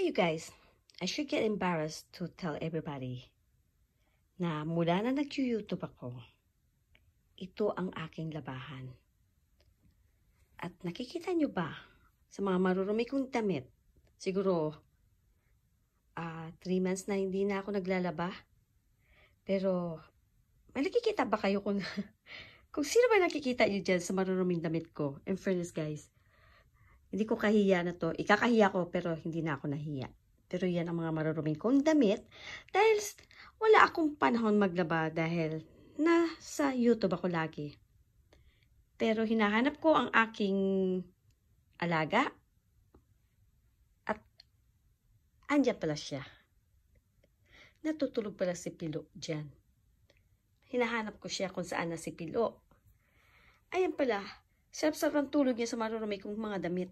Hey you guys, I should get embarrassed to tell everybody na mula na nag-YouTube ako, ito ang aking labahan. At nakikita nyo ba sa mga marurumi kong damit, siguro 3 months na hindi na ako naglalaba. Pero may nakikita ba kayo kung, kung sino ba nakikita nyo dyan sa maruruming damit ko? In fairness guys, hindi ko kahiya na to. Ikakahiya ko pero hindi na ako nahiya. Pero yan ang mga maruruming kong damit dahil wala akong panahon maglaba dahil nasa YouTube ako lagi. Pero hinahanap ko ang aking alaga at andyan pala siya. Natutulog pala si Pilo dyan. Hinahanap ko siya kung saan na si Pilo. Ayan pala, sarap-sarap ang tulog niya sa marurumi kong mga damit.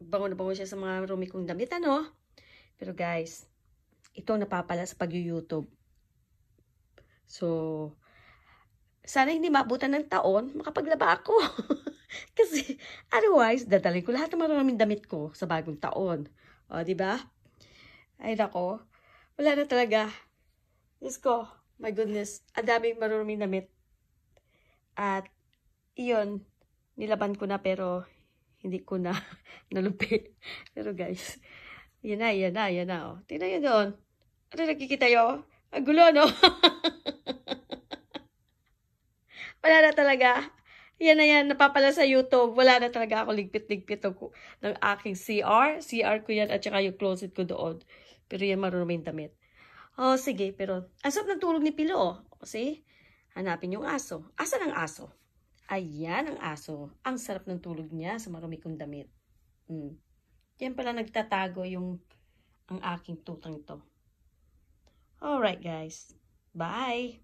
Bango na bango siya sa mga marurumi kong damit, ano? Pero guys, ito napapala sa pag-YouTube. So, sana hindi maabutan ng taon, makapaglaba ako. Kasi, otherwise, dadalhin ko lahat ng maruruming damit ko sa bagong taon. O, diba? Ay, nako. Wala na talaga. Diyos ko, my goodness, ang daming maruruming damit. At, iyon, nilaban ko na pero hindi ko na nalupi. Pero guys, yan na. Oh. Tingnan nyo doon. Ano nakikita nyo? Ang gulo, no? Wala na talaga. Yan na yan, napapala sa YouTube. Wala na talaga ako ligpit-ligpit ng aking CR. CR ko yan at saka yung closet ko doon. Pero yan maruruming damit. Oh, sige, pero ang sarap ng tulog ni Pilo, oh. See? Hanapin yung aso. Asan ang aso? Ayan ang aso. Ang sarap ng tulog niya sa marumi kong damit. Yan pala nagtatago ang aking tutang to. Alright guys. Bye!